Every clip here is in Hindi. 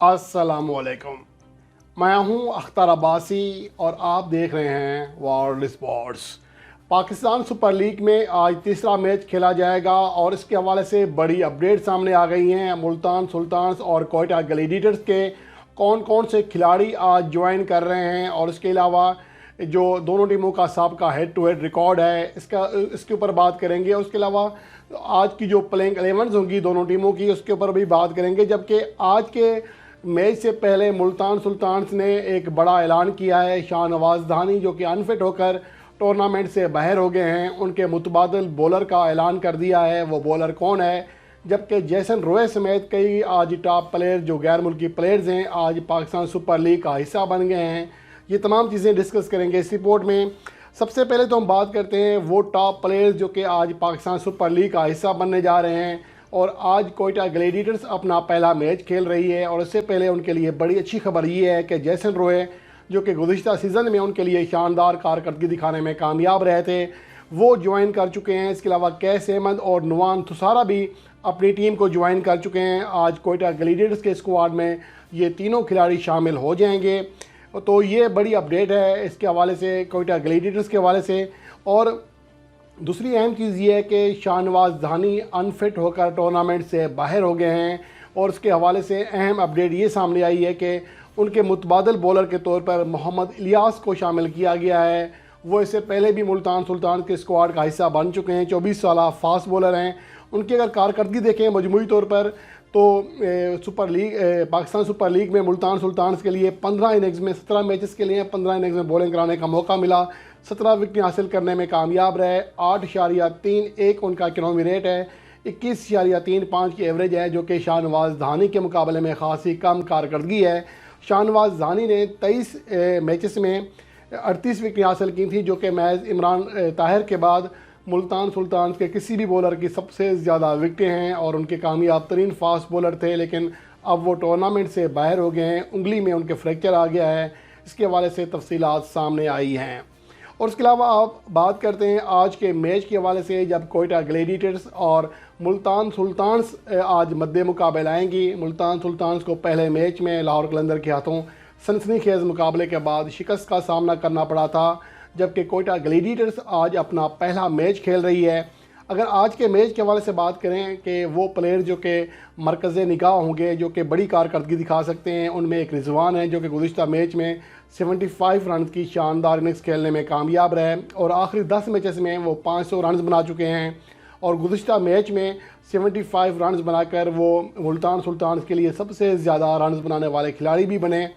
अस्सलामुअलैकुम। मैं हूं अख्तर अब्बासी और आप देख रहे हैं world sports. Pakistan super league में आज तीसरा मैच खेला जाएगा और इसके हवाले से बड़ी अपडेट सामने आ गई हैं। मुल्तान सुल्तान्स और कोयटा ग्लैडिएटर्स के कौन कौन से खिलाड़ी आज ज्वाइन कर रहे हैं और इसके अलावा जो दोनों टीमों का सबका हेड टू हेड रिकॉर्ड है इसके ऊपर बात करेंगे। उसके अलावा आज की जो प्लेइंग 11 होंगी दोनों टीमों की उसके ऊपर भी बात करेंगे। जबकि आज के मैच से पहले मुल्तान सुल्तान्स ने एक बड़ा ऐलान किया है। शाहनवाज धानी जो कि अनफिट होकर टूर्नामेंट से बाहर हो गए हैं, उनके मुतबादल बॉलर का ऐलान कर दिया है। वो बॉलर कौन है? जबकि जैसन रोए समेत कई आज टॉप प्लेयर जो गैर मुल्की प्लेयर्स हैं आज पाकिस्तान सुपर लीग का हिस्सा बन गए हैं। ये तमाम चीज़ें डिस्कस करेंगे इस रिपोर्ट में। सबसे पहले तो हम बात करते हैं वो टॉप प्लेयर्स जो कि आज पाकिस्तान सुपर लीग का हिस्सा बनने जा रहे हैं। और आज कोयटा ग्लैडिएटर्स अपना पहला मैच खेल रही है और इससे पहले उनके लिए बड़ी अच्छी खबर ये है कि जैसन रोए जो कि गुज़िश्ता सीज़न में उनके लिए शानदार कारकर्दगी दिखाने में कामयाब रहे थे, वो ज्वाइन कर चुके हैं। इसके अलावा कैस अहमद और नुआन थुसारा भी अपनी टीम को ज्वाइन कर चुके हैं। आज कोयटा ग्लैडिएटर्स के स्क्वाड में ये तीनों खिलाड़ी शामिल हो जाएंगे। तो ये बड़ी अपडेट है इसके हवाले से, कोयटा ग्लैडिएटर्स के हवाले से। और दूसरी अहम चीज़ ये है कि शाहनवाज धानी अनफिट होकर टूर्नामेंट से बाहर हो गए हैं और उसके हवाले से अहम अपडेट ये सामने आई है कि उनके मुतबादल बॉलर के तौर पर मोहम्मद इलियास को शामिल किया गया है। वो इससे पहले भी मुल्तान सुल्तान के स्क्वाड का हिस्सा बन चुके हैं। 24 साला फास्ट बॉलर हैं। उनकी अगर कारकर्दगी देखें मजमूई तौर पर तो पाकिस्तान सुपर लीग में मुल्तान सुल्तान्स के लिए 15 इनिंग्स में 17 मैचेस के लिए 15 इनिंग्स में बॉलिंग कराने का मौका मिला। 17 विकेट हासिल करने में कामयाब रहे। 8.31 उनका इकनॉमी रेट है। 21.35 की एवरेज है जो कि शाहनवाज धानी के मुकाबले में खासी कम कारकर्दगी है। शाहनवाज धानी ने 23 मैचेस में 38 विकेट हासिल की थी जो कि मैच इमरान ताहिर के बाद मुल्तान सुल्तान के किसी भी बॉलर की सबसे ज़्यादा विकटें हैं और उनके कामयाब तरीन फास्ट बॉलर थे। लेकिन अब वो टूर्नामेंट से बाहर हो गए हैं, उंगली में उनके फ्रैक्चर आ गया है। इसके हवाले से तफसीलात सामने आई हैं। और उसके अलावा आप बात करते हैं आज के मैच के हवाले से, जब कोयटा ग्लैडिएटर्स और मुल्तान सुल्तान्स आज मद्दे मुकाबले आएंगी। मुल्तान सुल्तान्स को पहले मैच में लाहौर कलंदर के हाथों सनसनीखेज मुकाबले के बाद शिकस्त का सामना करना पड़ा था, जबकि कोयटा ग्लैडिएटर्स आज अपना पहला मैच खेल रही है। अगर आज के मैच के हवाले से बात करें कि वो प्लेयर जो कि मरकज़ निगाह होंगे जो कि बड़ी कारकर्दगी दिखा सकते हैं, उनमें एक रिजवान है जो कि गुज़िश्ता मैच में 75 रन की शानदार इनिंग्स खेलने में कामयाब रहे और आखिरी 10 मैचेस में वो 500 रन बना चुके हैं। और गुज़िश्ता मैच में 75 रन बनाकर वो मुल्तान सुल्तान के लिए सबसे ज़्यादा रन बनाने वाले खिलाड़ी भी बने।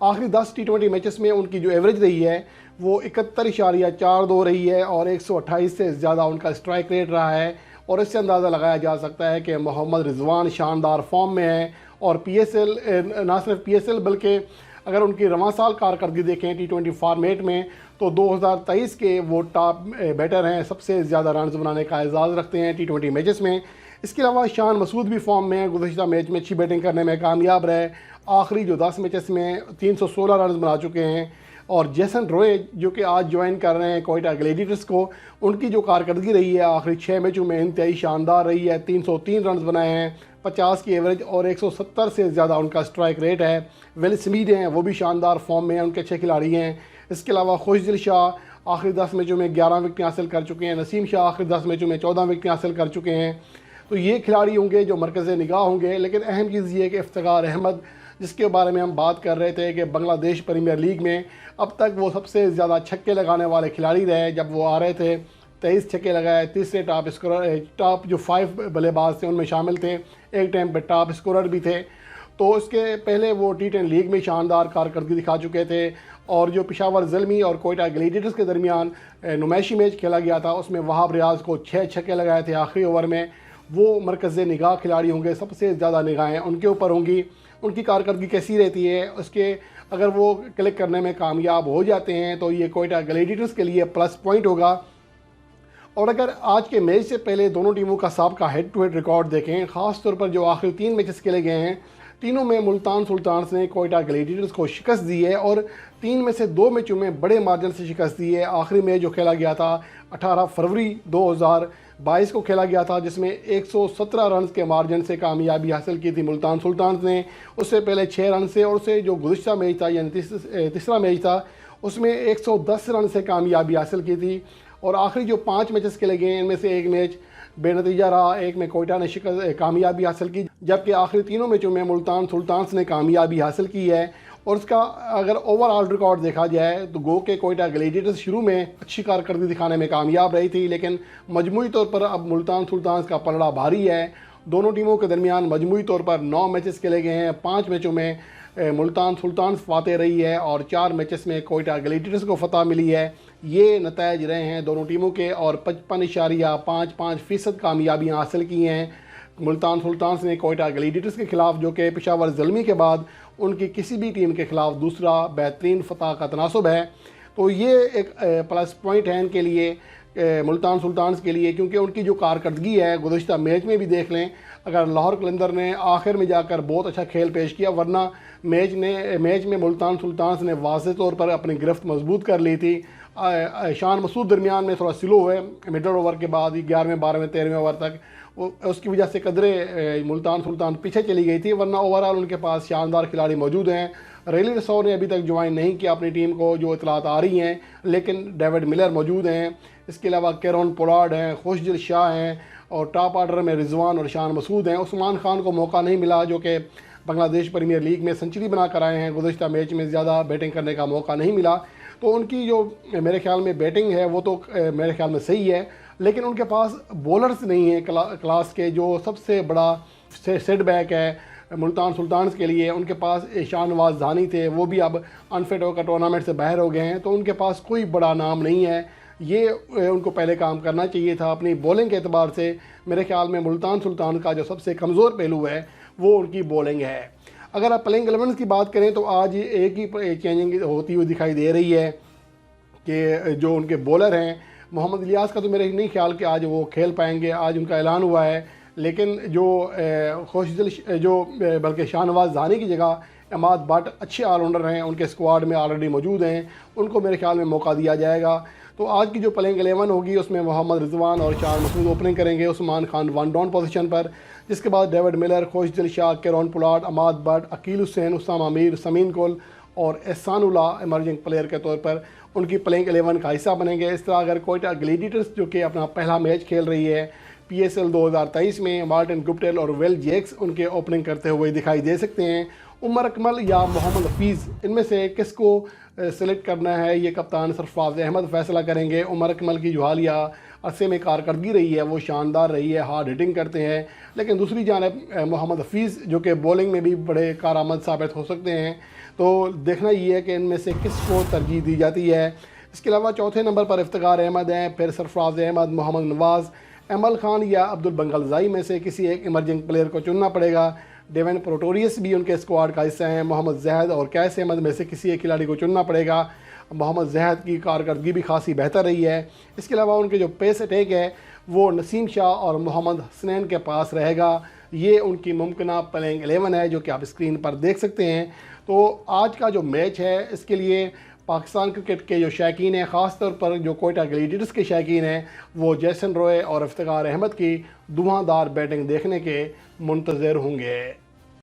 आखिरी 10 T20 मैचेस में उनकी जो एवरेज रही है वो 71.42 रही है और 128 से ज़्यादा उनका स्ट्राइक रेट रहा है। और इससे अंदाज़ा लगाया जा सकता है कि मोहम्मद रिजवान शानदार फॉर्म में है। और PSL ना सिर्फ PSL बल्कि अगर उनकी रवां साल कारकर्दगी देखें T20 फॉर्मेट में तो 2023 के वो टॉप बैटर हैं, सबसे ज़्यादा रन बनाने का एजाज़ रखते हैं T20 मैचेस में। इसके अलावा शान मसूद भी फॉर्म में है, गुज़िश्ता मैच में अच्छी बैटिंग करने में कामयाब रहे। आखिरी जो 10 मैचेस में 316 रन बना चुके हैं। और जैसन रोए जो कि आज ज्वाइन कर रहे हैं कोयटा ग्लैडिएटर्स को, उनकी जो कारकर्दगी रही है आखिरी 6 मैचों में इंतहाई शानदार रही है। 303 रन बनाए हैं, 50 की एवरेज और 170 से ज़्यादा उनका स्ट्राइक रेट है। विल स्मिथ हैं, वो भी शानदार फॉर्म में हैं, उनके अच्छे खिलाड़ी हैं। इसके अलावा खुशदिल शाह आखिरी 10 मैचों में 11 विकेट हासिल कर चुके हैं। नसीम शाह आखिरी 10 मैचों में 14 विकेट हासिल कर चुके हैं। तो ये खिलाड़ी होंगे जो मरकज़ निगाह होंगे। लेकिन अहम चीज़ ये है कि इफ्तिखार अहमद जिसके बारे में हम बात कर रहे थे कि बांग्लादेश प्रीमियर लीग में अब तक वो सबसे ज़्यादा छक्के लगाने वाले खिलाड़ी रहे। जब वो आ रहे थे 23 छक्के लगाए, तीसरे टॉप स्कोरर, टॉप जो 5 बल्लेबाज थे उनमें शामिल थे, एक टाइम पर टॉप स्कोरर भी थे। तो उसके पहले वो T10 लीग में शानदार कारकर्दगी दिखा चुके थे। और जो पेशावर ज़ल्मी और कोयटा ग्लैडिएटर्स के दरमियान नुमाइशी मैच खेला गया था उसमें वहाब रियाज को 6 छक्के लगाए थे आखिरी ओवर में। वो मरकज़ निगाह खिलाड़ी होंगे, सबसे ज़्यादा निगाहें उनके ऊपर होंगी। उनकी कारकर्दगी कैसी रहती है उसके अगर वो क्लिक करने में कामयाब हो जाते हैं तो ये कोयटा ग्लैडिएटर्स के लिए प्लस पॉइंट होगा। और अगर आज के मैच से पहले दोनों टीमों का सबका हेड टू हेड रिकॉर्ड देखें, ख़ास तौर पर जो आखिरी 3 मैचेस खेले गए हैं, तीनों में मुल्तान सुल्तान्स ने कोयटा ग्लैडिएटर्स को शिकस्त दी है और 3 में से 2 मैचों में बड़े मार्जिन से शिकस्त दी है। आखिरी मैच जो खेला गया था 18 फरवरी 22 को खेला गया था, जिसमें 117 रन के मार्जिन से कामयाबी हासिल की थी मुल्तान सुल्तान्स ने। उससे पहले 6 रन से, और उससे जो गुज़िश्ता मैच था यानी तीसरा मैच था उसमें 110 रन से कामयाबी हासिल की थी। और आखिरी जो 5 मैचेस खेले गए इनमें से एक मैच बेनतीजा रहा, एक में कोयटा ने कामयाबी हासिल की, जबकि आखिरी तीनों मैचों में मुल्तान सुल्तान्स ने कामयाबी हासिल की है। और उसका अगर ओवरऑल रिकॉर्ड देखा जाए तो गो के कोयटा ग्लेडिएटर्स शुरू में अच्छी कारकर्दगी दिखाने में कामयाब रही थी, लेकिन मजमूई तौर पर अब मुल्तान सुल्तान्स का पलड़ा भारी है। दोनों टीमों के दरमियान मजमूई तौर पर 9 मैचेस खेले गए हैं। 5 मैचों में मुल्तान सुल्तान्स फातेह रही है और 4 मैचेस में कोयटा ग्लेडिएटर्स को फतह मिली है। ये नतायज रहे हैं दोनों टीमों के, और 55.55% कामयाबियाँ हासिल की हैं मुल्तान सुल्तान्स ने कोयटा ग्लेडिएटर्स के खिलाफ, जो कि पेशावर ज़ल्मी के बाद उनकी किसी भी टीम के खिलाफ दूसरा बेहतरीन फतह का तनासब है। तो ये एक प्लस पॉइंट है इनके लिए, मुल्तान सुल्तान्स के लिए, क्योंकि उनकी जो कारकर्दगी है गुज़िश्ता मैच में भी देख लें, अगर लाहौर कलंदर ने आखिर में जाकर बहुत अच्छा खेल पेश किया, वरना मैच में मुल्तान सुल्तान्स ने वाज़ेह तौर पर अपनी गिरफ्त मजबूत कर ली थी। शान मसूद दरमियान में थोड़ा स्लो हुए मिडल ओवर के बाद 11वें 12वें 13वें ओवर तक, उसकी वजह से कदरे मुल्तान सुल्तान पीछे चली गई थी, वरना ओवरऑल उनके पास शानदार खिलाड़ी मौजूद हैं। रेली रसौ ने अभी तक ज्वाइन नहीं किया अपनी टीम को, जो इतलात आ रही हैं, लेकिन डेविड मिलर मौजूद हैं। इसके अलावा केरोन पोलार्ड हैं, खुशदिल शाह हैं, और टॉप ऑर्डर में रिजवान और शान मसूद हैं। उस्मान खान को मौका नहीं मिला, जो कि बांग्लादेश प्रीमियर लीग में सेंचुरी बना कर आए हैं, गुज़िश्ता मैच में ज़्यादा बैटिंग करने का मौका नहीं मिला। तो उनकी जो मेरे ख्याल में बैटिंग है वो तो मेरे ख्याल में सही है, लेकिन उनके पास बॉलर्स नहीं है क्लास के, जो सबसे बड़ा सेटबैक है मुल्तान सुल्तान्स के लिए। उनके पास शाहनवाज ज़ानी थे, वो भी अब अनफिट होकर टूर्नामेंट से बाहर हो गए हैं, तो उनके पास कोई बड़ा नाम नहीं है। ये उनको पहले काम करना चाहिए था। अपनी बॉलिंग के अतबार से मेरे ख्याल में मुल्तान सुल्तान का जो सबसे कमज़ोर पहलू है वो उनकी बॉलिंग है। अगर आप प्लेइंग 11 की बात करें तो आज एक ही चेंजिंग होती हुई दिखाई दे रही है कि जो उनके बॉलर हैं, मोहम्मद इलियास का तो मेरे नहीं ख्याल कि आज वो खेल पाएंगे, आज उनका ऐलान हुआ है, लेकिन जो खुशदिल जो बल्कि शाहनवाज ज़ानी की जगह अमाद भट्ट अच्छे ऑलराउंडर हैं, उनके स्क्वाड में ऑलरेडी मौजूद हैं, उनको मेरे ख्याल में मौका दिया जाएगा। तो आज की जो प्लेइंग 11 होगी उसमें मोहम्मद रिजवान और शान मसूद ओपनिंग करेंगे, Usman Khan one down position पर, जिसके बाद डेविड मिलर, खुशदिल शाह, केरोन पोलार्ड, अमाद भट्ट, अकील हुसैन, उसामा मीर, समीन कुल और एहसानुल्लाह इमर्जिंग प्लेयर के तौर पर उनकी प्लेइंग 11 का हिस्सा बनेंगे। इस तरह अगर कोयटा ग्लेडिएटर्स जो कि अपना पहला मैच खेल रही है PSL 2023 में, मार्टिन गुप्टेल और वेल जैक्स उनके ओपनिंग करते हुए दिखाई दे सकते हैं। उमर अकमल या मोहम्मद हफीज़, इनमें से किसको सेलेक्ट करना है ये कप्तान सरफराज अहमद फैसला करेंगे। उमर अकमल की जो हालिया अरसे में कारकर्दगी रही है वो शानदार रही है, हार्ड हिटिंग करते हैं, लेकिन दूसरी जानब मोहम्मद हफीज़ जो कि बॉलिंग में भी बड़े कारआमद साबित हो सकते हैं। तो देखना ये है कि इनमें से किसको तरजीह दी जाती है। इसके अलावा चौथे नंबर पर इफ्तिखार अहमद हैं, फिर सरफराज अहमद, मोहम्मद नवाज़, अमल खान या अब्दुल बंगलज़ाई में से किसी एक इमर्जिंग प्लेयर को चुनना पड़ेगा। डेवन प्रोटोरियस भी उनके स्क्वाड का हिस्सा हैं। मोहम्मद जहद और कैस अहमद में से किसी एक खिलाड़ी को चुनना पड़ेगा। मोहम्मद जहद की कारकर्दगी भी खासी बेहतर रही है। इसके अलावा उनके जो पेस अटैक है वो नसीम शाह और मोहम्मद हसनैन के पास रहेगा। ये उनकी मुमकिन प्लेइंग 11 है जो कि आप स्क्रीन पर देख सकते हैं। तो आज का जो मैच है इसके लिए पाकिस्तान क्रिकेट के जो शौकीन हैं, ख़ास तौर पर जो कोयटा ग्लेडिएटर्स के शौकीन हैं, वो जैसन रॉय और इफ्तिखार अहमद की धुआंधार बैटिंग देखने के मुंतज़िर होंगे।